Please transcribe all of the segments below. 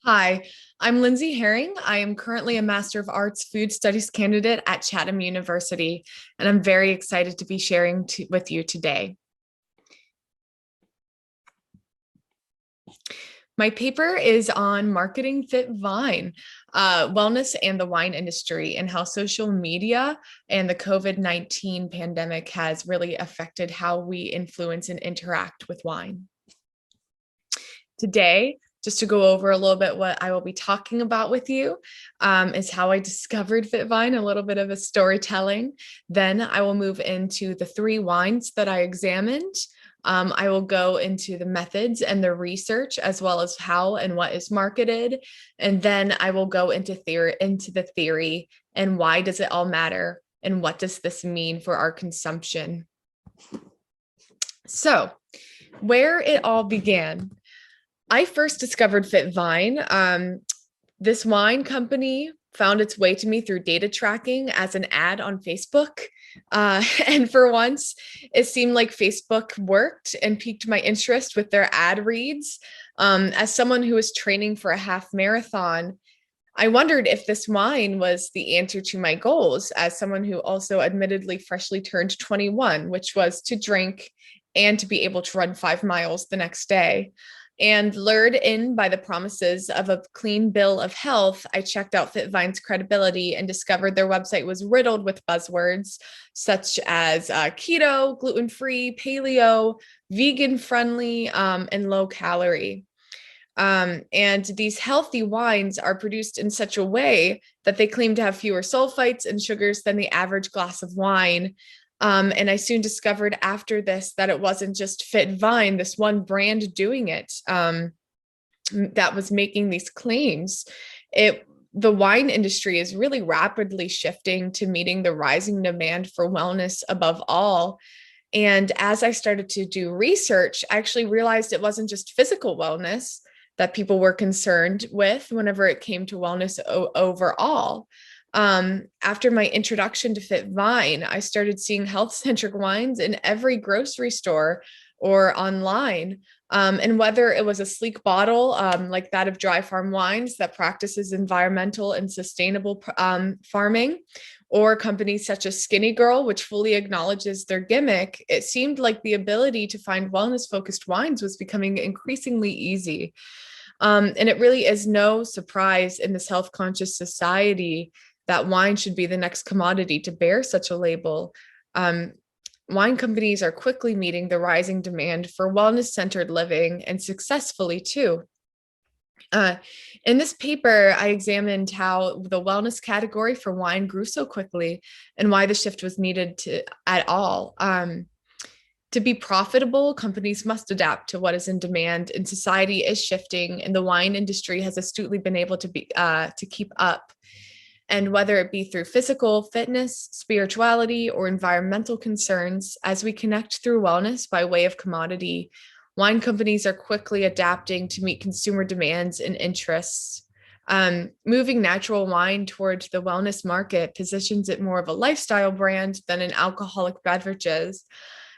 Hi, I'm Lindsay Herring. I am currently a Master of Arts Food Studies candidate at Chatham University, and I'm very excited to be sharing with you today. My paper is on marketing fit Vine, wellness and the wine industry, and how social media and the COVID-19 pandemic has really affected how we influence and interact with wine. Today, just to go over a little bit what I will be talking about with you, is how I discovered FitVine, a little bit of a storytelling. Then I will move into the three wines that I examined. I will go into the methods and the research, as well as how and what is marketed. And then I will go into the theory and why does it all matter and what does this mean for our consumption. So, where it all began. I first discovered FitVine. This wine company found its way to me through data tracking as an ad on Facebook. And for once, it seemed like Facebook worked and piqued my interest with their ad reads. As someone who was training for a half marathon, I wondered if this wine was the answer to my goals as someone who also admittedly freshly turned 21, which was to drink and to be able to run 5 miles the next day. And lured in by the promises of a clean bill of health, I checked out FitVine's credibility and discovered their website was riddled with buzzwords such as keto, gluten-free, paleo, vegan-friendly, and low-calorie. And these healthy wines are produced in such a way that they claim to have fewer sulfites and sugars than the average glass of wine. And I soon discovered after this that it wasn't just FitVine, this one brand doing it, that was making these claims. The wine industry is really rapidly shifting to meeting the rising demand for wellness above all. And as I started to do research, I actually realized it wasn't just physical wellness that people were concerned with whenever it came to wellness overall. After my introduction to FitVine, I started seeing health-centric wines in every grocery store or online. And whether it was a sleek bottle like that of Dry Farm Wines that practices environmental and sustainable farming, or companies such as Skinny Girl, which fully acknowledges their gimmick, it seemed like the ability to find wellness-focused wines was becoming increasingly easy. And it really is no surprise in this health-conscious society that wine should be the next commodity to bear such a label. Wine companies are quickly meeting the rising demand for wellness-centered living, and successfully too. In this paper, I examined how the wellness category for wine grew so quickly and why the shift was needed at all. To be profitable, companies must adapt to what is in demand, and society is shifting, and the wine industry has astutely been able to keep up. And whether it be through physical fitness, spirituality, or environmental concerns, as we connect through wellness by way of commodity, wine companies are quickly adapting to meet consumer demands and interests. Moving natural wine towards the wellness market positions it more of a lifestyle brand than an alcoholic beverages.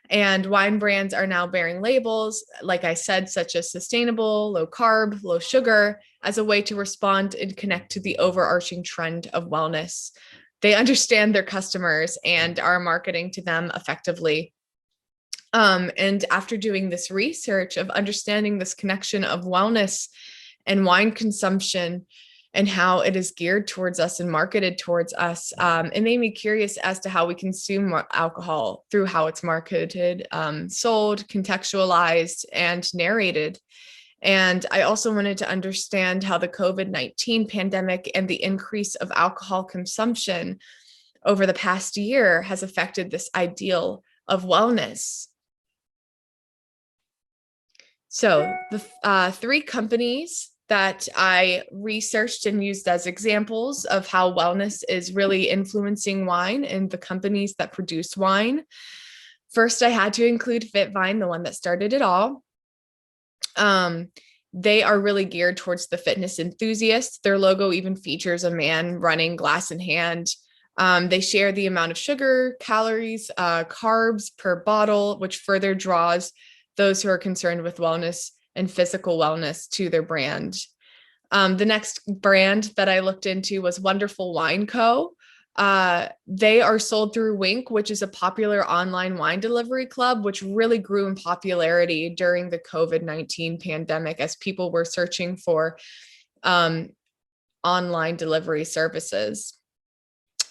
And wine brands are now bearing labels, like I said, such as sustainable, low carb, low sugar, as a way to respond and connect to the overarching trend of wellness. They understand their customers and are marketing to them effectively. And after doing this research of understanding this connection of wellness and wine consumption, and how it is geared towards us and marketed towards us, it made me curious as to how we consume alcohol through how it's marketed, sold, contextualized, and narrated. And I also wanted to understand how the COVID-19 pandemic and the increase of alcohol consumption over the past year has affected this ideal of wellness. So the three companies that I researched and used as examples of how wellness is really influencing wine and the companies that produce wine. First, I had to include FitVine, the one that started it all. They are really geared towards the fitness enthusiast. Their logo even features a man running glass in hand. They share the amount of sugar, calories, carbs per bottle, which further draws those who are concerned with wellness and physical wellness to their brand. The next brand that I looked into was Wonderful Wine Co. They are sold through Winc, which is a popular online wine delivery club, which really grew in popularity during the COVID-19 pandemic as people were searching for online delivery services.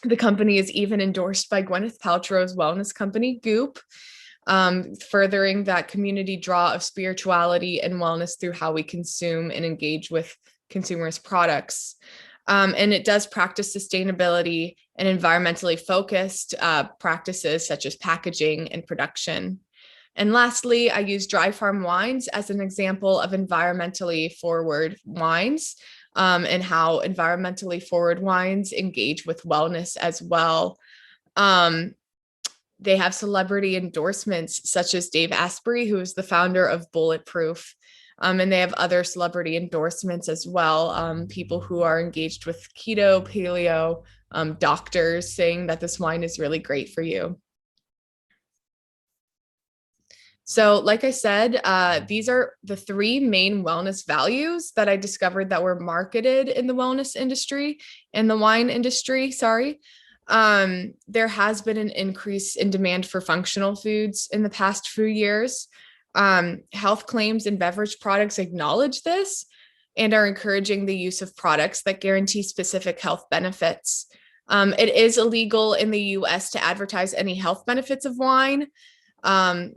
The company is even endorsed by Gwyneth Paltrow's wellness company, Goop, furthering that community draw of spirituality and wellness through how we consume and engage with consumers' products. And it does practice sustainability and environmentally focused practices such as packaging and production. And lastly, I use Dry Farm Wines as an example of environmentally forward wines, and how environmentally forward wines engage with wellness as well. They have celebrity endorsements such as Dave Asprey, who is the founder of Bulletproof. And they have other celebrity endorsements as well. People who are engaged with keto, paleo, doctors saying that this wine is really great for you. So, like I said, these are the three main wellness values that I discovered that were marketed in the wellness industry, in the wine industry, sorry. There has been an increase in demand for functional foods in the past few years. Health claims and beverage products acknowledge this and are encouraging the use of products that guarantee specific health benefits. It is illegal in the US to advertise any health benefits of wine.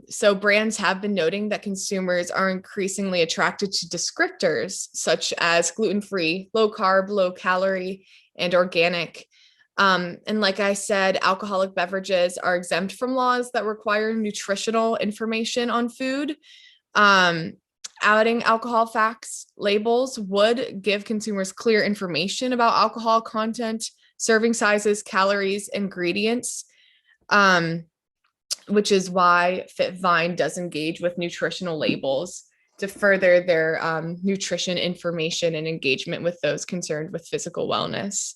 So brands have been noting that consumers are increasingly attracted to descriptors such as gluten-free, low carb, low calorie, and organic. And like I said, alcoholic beverages are exempt from laws that require nutritional information on food. Adding alcohol facts labels would give consumers clear information about alcohol content, serving sizes, calories, ingredients. Which is why FitVine does engage with nutritional labels to further their nutrition information and engagement with those concerned with physical wellness.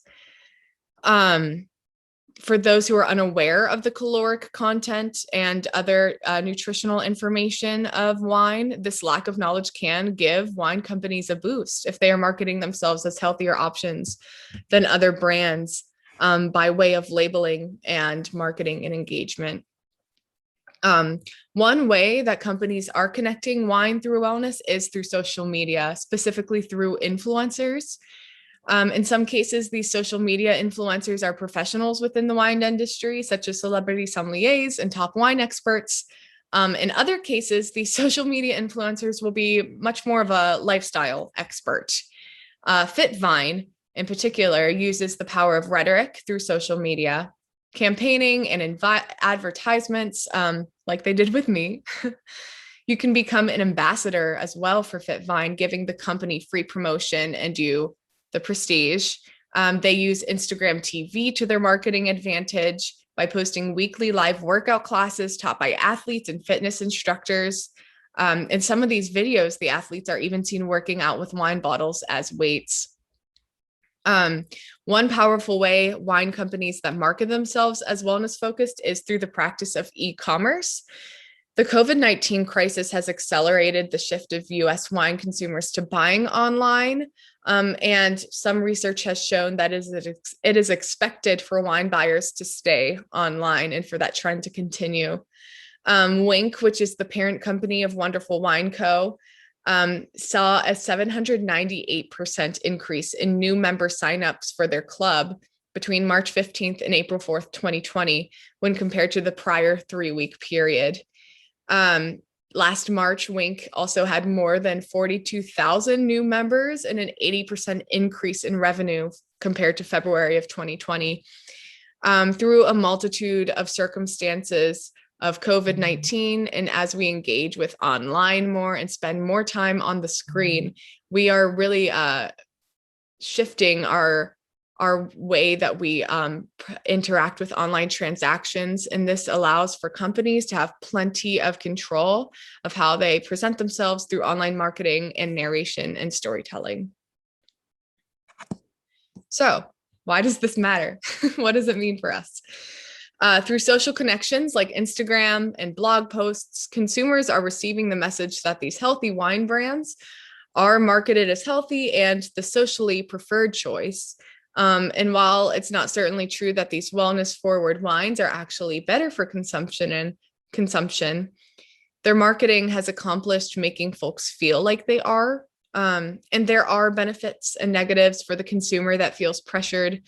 For those who are unaware of the caloric content and other nutritional information of wine, this lack of knowledge can give wine companies a boost if they are marketing themselves as healthier options than other brands by way of labeling and marketing and engagement. One way that companies are connecting wine through wellness is through social media, specifically through influencers. In some cases, these social media influencers are professionals within the wine industry, such as celebrity sommeliers and top wine experts. In other cases, these social media influencers will be much more of a lifestyle expert. FitVine, in particular, uses the power of rhetoric through social media, campaigning and advertisements, like they did with me. You can become an ambassador as well for FitVine, giving the company free promotion and you the prestige. They use Instagram TV to their marketing advantage by posting weekly live workout classes taught by athletes and fitness instructors. In some of these videos, the athletes are even seen working out with wine bottles as weights. One powerful way wine companies that market themselves as wellness focused is through the practice of e-commerce. The COVID-19 crisis has accelerated the shift of US wine consumers to buying online. And some research has shown that it is expected for wine buyers to stay online and for that trend to continue. Winc, which is the parent company of Wonderful Wine Co., saw a 798% increase in new member signups for their club between March 15th and April 4th, 2020, when compared to the prior 3-week period. Last March, Winc also had more than 42,000 new members and an 80% increase in revenue compared to February of 2020. Through a multitude of circumstances of COVID-19, and as we engage with online more and spend more time on the screen, we are really shifting our way that we interact with online transactions. And this allows for companies to have plenty of control of how they present themselves through online marketing and narration and storytelling. So why does this matter? What does it mean for us? Through social connections like Instagram and blog posts, consumers are receiving the message that these healthy wine brands are marketed as healthy and the socially preferred choice. And while it's not certainly true that these wellness forward wines are actually better for consumption, their marketing has accomplished making folks feel like they are. And there are benefits and negatives for the consumer that feels pressured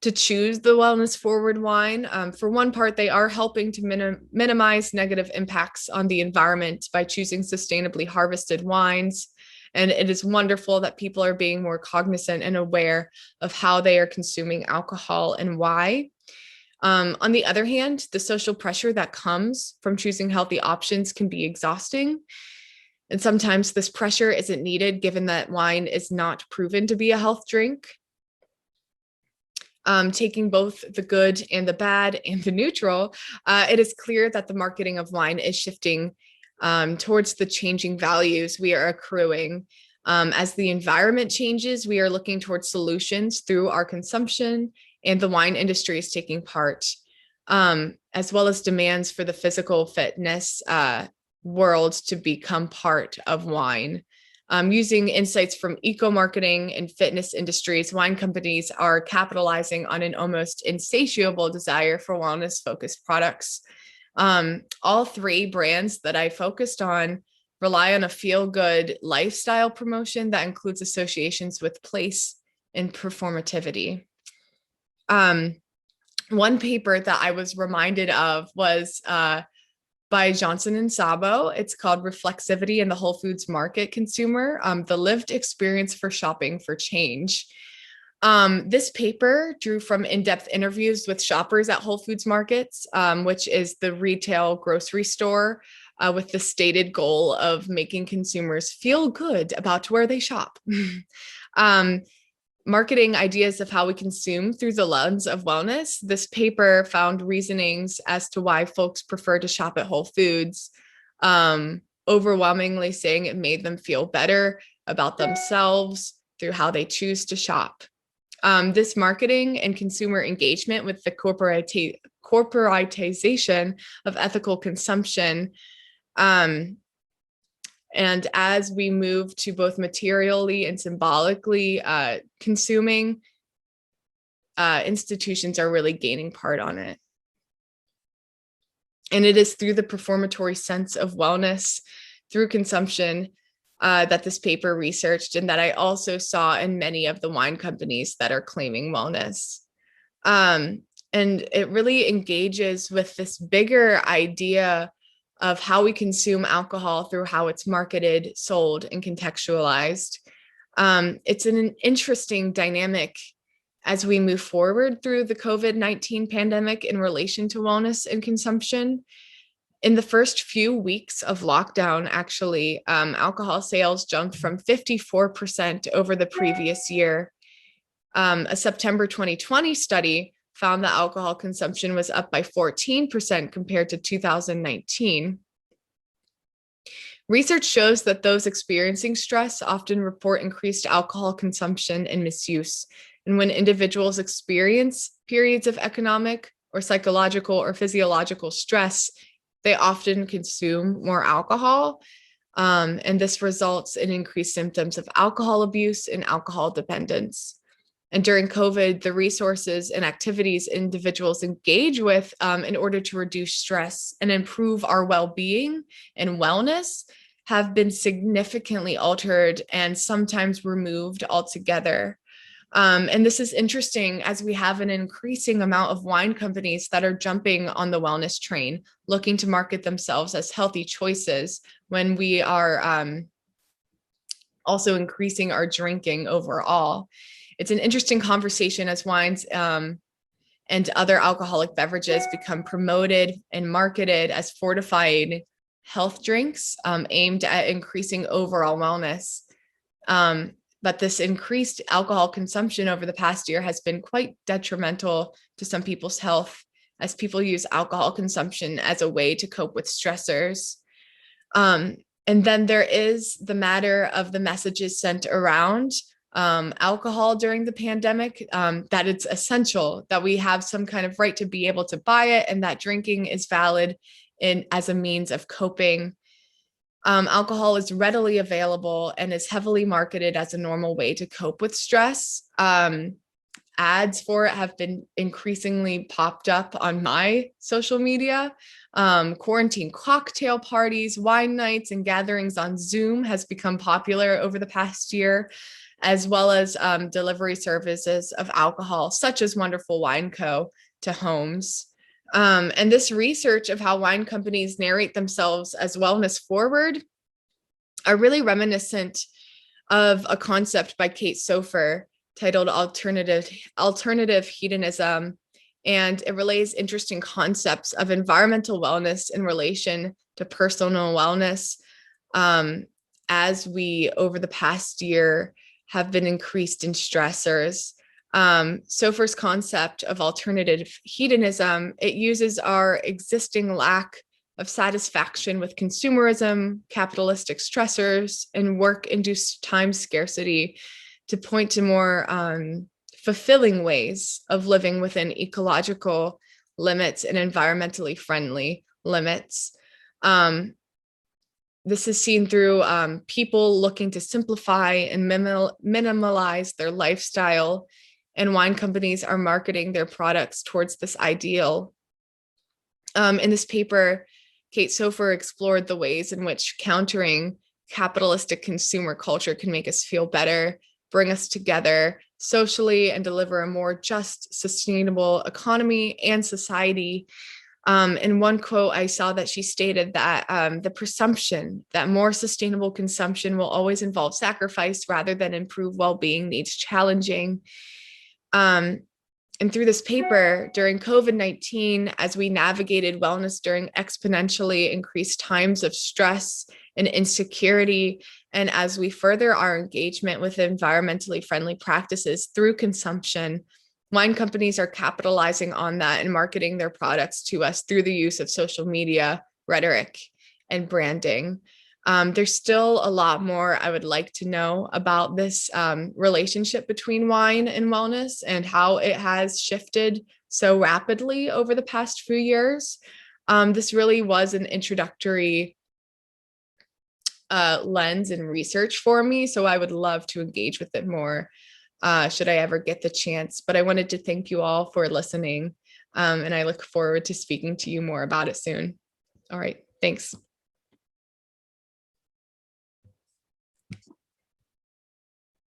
to choose the wellness forward wine. For one part, they are helping to minimize negative impacts on the environment by choosing sustainably harvested wines. And it is wonderful that people are being more cognizant and aware of how they are consuming alcohol and why. On the other hand, the social pressure that comes from choosing healthy options can be exhausting. And sometimes this pressure isn't needed given that wine is not proven to be a health drink. Taking both the good and the bad and the neutral, it is clear that the marketing of wine is shifting towards the changing values we are accruing. As the environment changes, we are looking towards solutions through our consumption, and the wine industry is taking part, as well as demands for the physical fitness world to become part of wine. Using insights from eco-marketing and fitness industries, wine companies are capitalizing on an almost insatiable desire for wellness-focused products. All three brands that I focused on rely on a feel-good lifestyle promotion that includes associations with place and performativity. One paper that I was reminded of was by Johnson and Sabo. It's called Reflexivity in the Whole Foods Market Consumer, the lived experience for shopping for change. This paper drew from in-depth interviews with shoppers at Whole Foods markets, which is the retail grocery store, with the stated goal of making consumers feel good about where they shop. Marketing ideas of how we consume through the lens of wellness. This paper found reasonings as to why folks prefer to shop at Whole Foods, overwhelmingly saying it made them feel better about themselves through how they choose to shop. This marketing and consumer engagement with the corporatization of ethical consumption, and as we move to both materially and symbolically consuming, institutions are really gaining part on it. And it is through the performatory sense of wellness through consumption that this paper researched, and that I also saw in many of the wine companies that are claiming wellness. And it really engages with this bigger idea of how we consume alcohol through how it's marketed, sold, and contextualized. It's an interesting dynamic as we move forward through the COVID-19 pandemic in relation to wellness and consumption. In the first few weeks of lockdown, actually, alcohol sales jumped from 54% over the previous year. A September 2020 study found that alcohol consumption was up by 14% compared to 2019. Research shows that those experiencing stress often report increased alcohol consumption and misuse. And when individuals experience periods of economic or psychological or physiological stress, they often consume more alcohol. And this results in increased symptoms of alcohol abuse and alcohol dependence. And during COVID, the resources and activities individuals engage with in order to reduce stress and improve our well-being and wellness have been significantly altered and sometimes removed altogether. And this is interesting as we have an increasing amount of wine companies that are jumping on the wellness train, looking to market themselves as healthy choices when we are also increasing our drinking overall. It's an interesting conversation as wines and other alcoholic beverages become promoted and marketed as fortified health drinks aimed at increasing overall wellness. But this increased alcohol consumption over the past year has been quite detrimental to some people's health, as people use alcohol consumption as a way to cope with stressors. And then there is the matter of the messages sent around alcohol during the pandemic, that it's essential that we have some kind of right to be able to buy it, and that drinking is valid as a means of coping. Alcohol is readily available and is heavily marketed as a normal way to cope with stress. Ads for it have been increasingly popped up on my social media. Quarantine cocktail parties, wine nights, and gatherings on Zoom has become popular over the past year, as well as delivery services of alcohol, such as Wonderful Wine Co. to homes. And this research of how wine companies narrate themselves as wellness forward are really reminiscent of a concept by Kate Sofer titled Alternative Hedonism. And it relays interesting concepts of environmental wellness in relation to personal wellness, as we, over the past year, have been increased in stressors. Sofer's concept of alternative hedonism, it uses our existing lack of satisfaction with consumerism, capitalistic stressors, and work-induced time scarcity to point to more fulfilling ways of living within ecological limits and environmentally friendly limits. This is seen through people looking to simplify and minimalize their lifestyle, and wine companies are marketing their products towards this ideal. In this paper, Kate Sofer explored the ways in which countering capitalistic consumer culture can make us feel better, bring us together socially, and deliver a more just, sustainable economy and society. In one quote, I saw that she stated that the presumption that more sustainable consumption will always involve sacrifice rather than improve well-being needs challenging. And through this paper, during COVID-19, as we navigated wellness during exponentially increased times of stress and insecurity, and as we further our engagement with environmentally friendly practices through consumption, wine companies are capitalizing on that and marketing their products to us through the use of social media, rhetoric, and branding. There's still a lot more I would like to know about this relationship between wine and wellness and how it has shifted so rapidly over the past few years. This really was an introductory lens and research for me, so I would love to engage with it more should I ever get the chance. But I wanted to thank you all for listening, and I look forward to speaking to you more about it soon. All right, thanks.